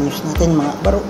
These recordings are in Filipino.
news natin mga baro.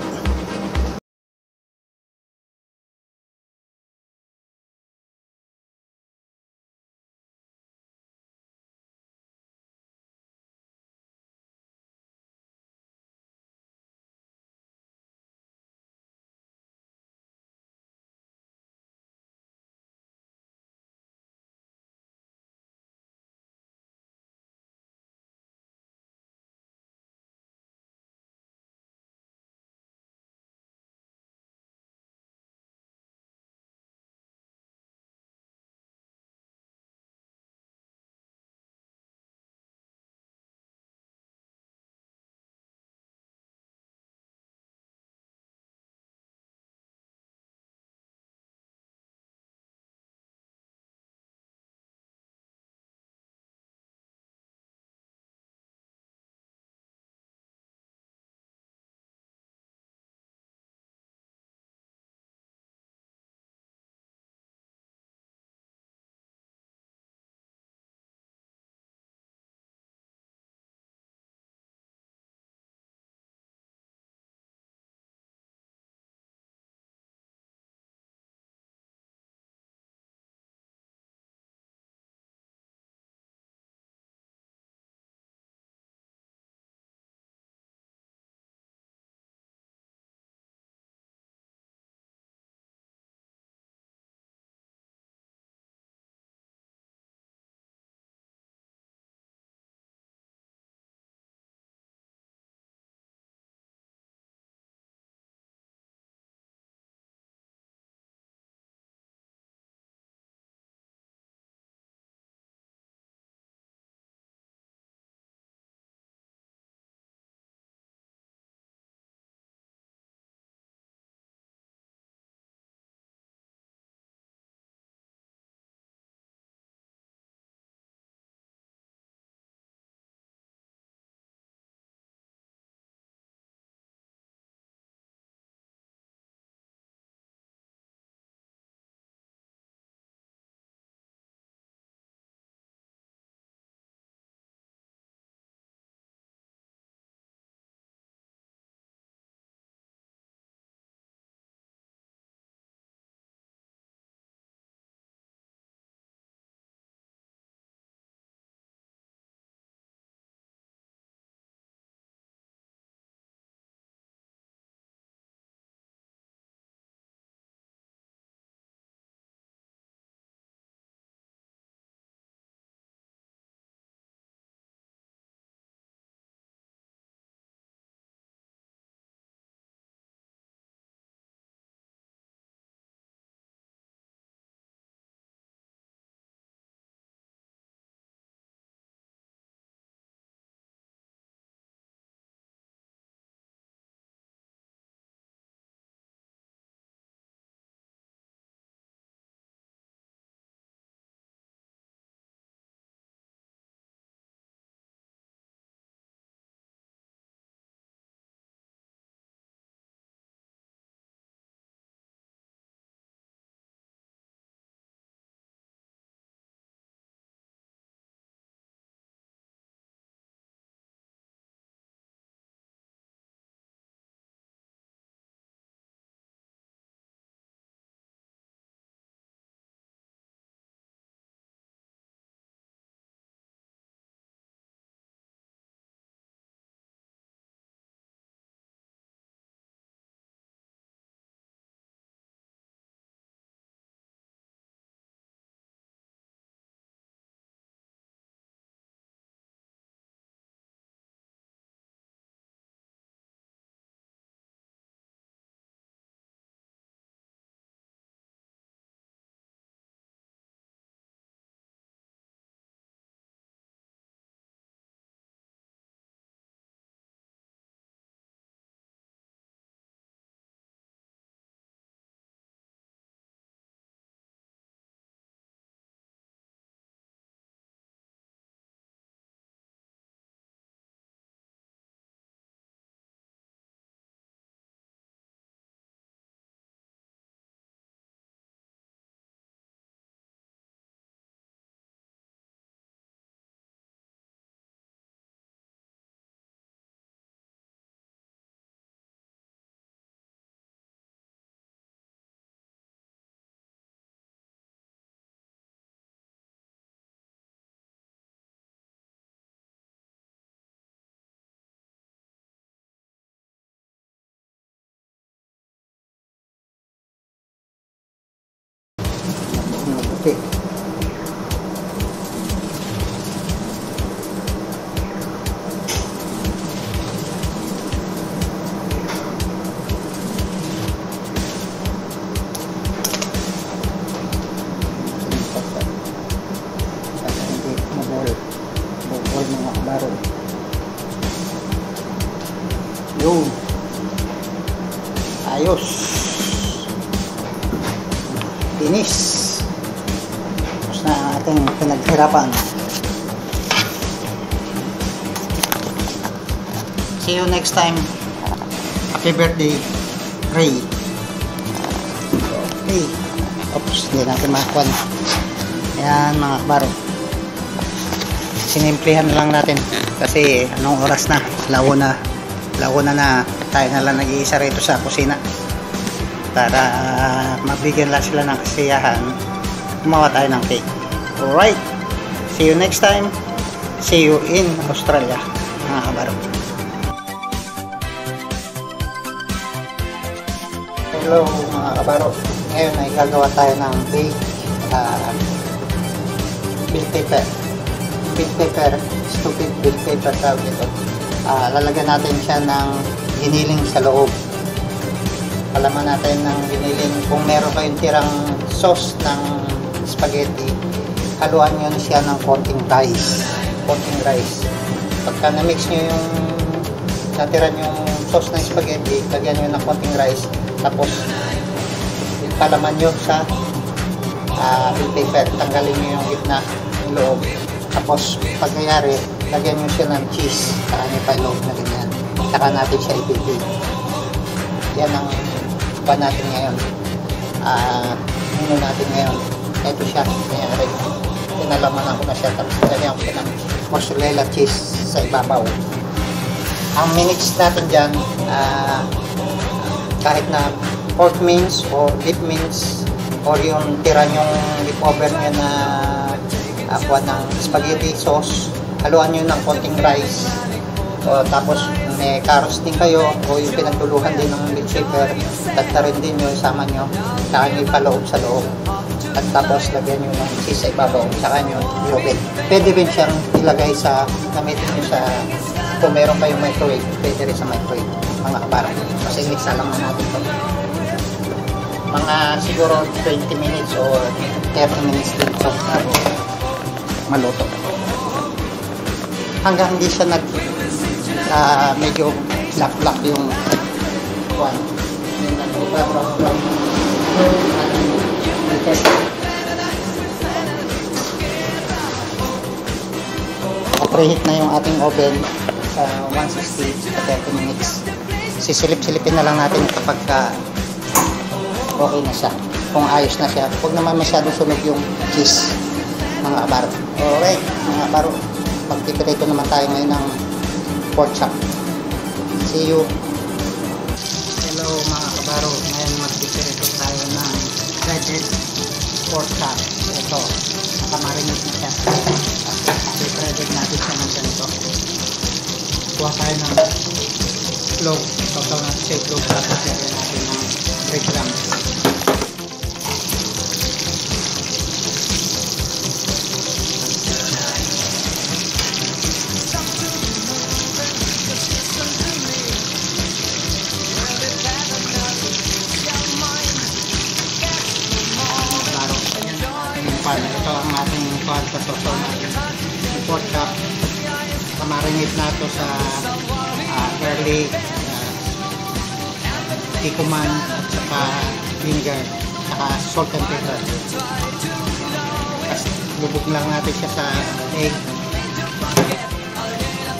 kabaro. Yun. Ayos. Finish. Tapos na ating pinaghirapan. See you next time. Happy birthday, Ray. Okay. Oops, hindi natin makakuha. Ayan mga kabaro. Sinimplihan lang natin kasi anong oras na? Lawo na tayo na lang nag-iisa rito sa kusina para mabigyan lang sila ng kasiyahan. Gumawa tayo ng cake. Alright, see you next time. See you in Australia mga kabaro. Hello mga kabaro, ngayon ay gagawa tayo ng bake bill paper, stupid bill paper tawag ito. Lalagyan natin siya ng giniling sa loob. Palaman natin ng giniling. Kung meron kayong tirang sauce ng spaghetti, haluan nyo na siya ng konting rice. Pagka na-mix nyo yung natiran yung sauce ng spaghetti, lagyan nyo ng konting rice, tapos palaman nyo sa bill paper, tanggalin nyo yung gitna, yung loob, tapos pag nangyari, lagyan nyo siya ng cheese, saka nyo pa loob na ganyan, saka natin siya ipipig. Yan ang pa natin ngayon. Menu natin ngayon. Ito siya, nangyari. Pinalaman ako na siya, tapos lagyan ko siya ng mozzarella cheese sa ibabaw. Ang minutes natin dyan, kahit na pork mince or beef mince or yung tira yung leftover nyo na kuha ng spaghetti sauce, haluan nyo ng konting rice, tapos may carrots din kayo o yung pinagtuluhan din ng bill paper, tagtarin din nyo, isama nyo, saka nyo ipaloob sa loob, at tapos lagyan nyo ng cheese sa ibabaw, saka nyo ilobin. Pwede rin siyang ilagay sa, gamitin nyo sa, kung meron kayong microwave, pwede rin sa microwave mga kabaro. Kasi mix lang natin ito. Mga siguro 20 minutes or 30 minutes din ito maluto. Hanggang hindi siya medyo black yung one. Preheat na yung ating oven sa 160 for 30 minutes. Sisilip-silipin na lang natin kapag okay na siya. Kung ayos na siya. Huwag naman masyadong sunog yung cheese mga kabaro. Alright mga kabaro. Magpiprito naman tayo ngayon ng pork chop. See you. Hello mga kabaro. Ngayon magpiprito tayo ng breaded pork chop. Ito. Nakamarinate na siya. I-breaded natin siya ng ganito. Kuha tayo ng loaf. Total na shake loaf. Tapos lagyan natin ng breadcrumbs. Ito ang ating pan sa soso natin. Yung pork chop, kamarinate na ito sa garlic, tikuman, at saka vinegar, saka salt and pepper. Tapos lubog lang natin siya sa egg.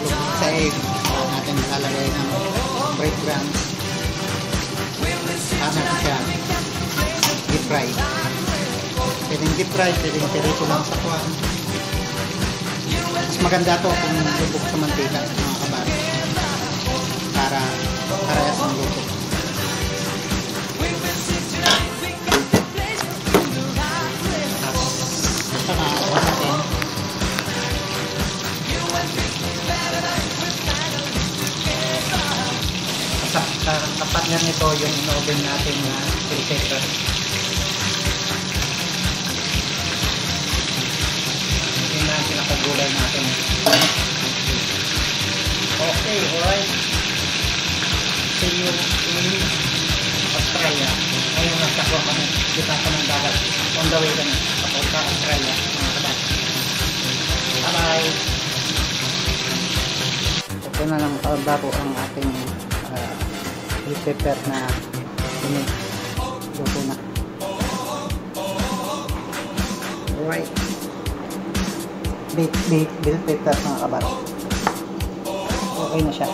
Lubog sa egg, natin lalagay ng breadcrumbs. Saka natin siya deep fry. Pwedeng deep fry, pwedeng tirito lang sa kuwan. Mas maganda to kung lubog sa mantika mga kabaro, para parehas ng luto. Ito na ako natin. Tapat nga nito yung in-oven natin na bill paper. Pinakagulay natin. Okay, alright. See you in Australia. Ngayon nasa ko kami. Kita ko ng dagat. On the way kami. Papunta Australia. Mga kabat. Bye-bye. na lang baro ang ating bell pepper na luto na. Alright, bell pepper mga kabaro, okay na siya.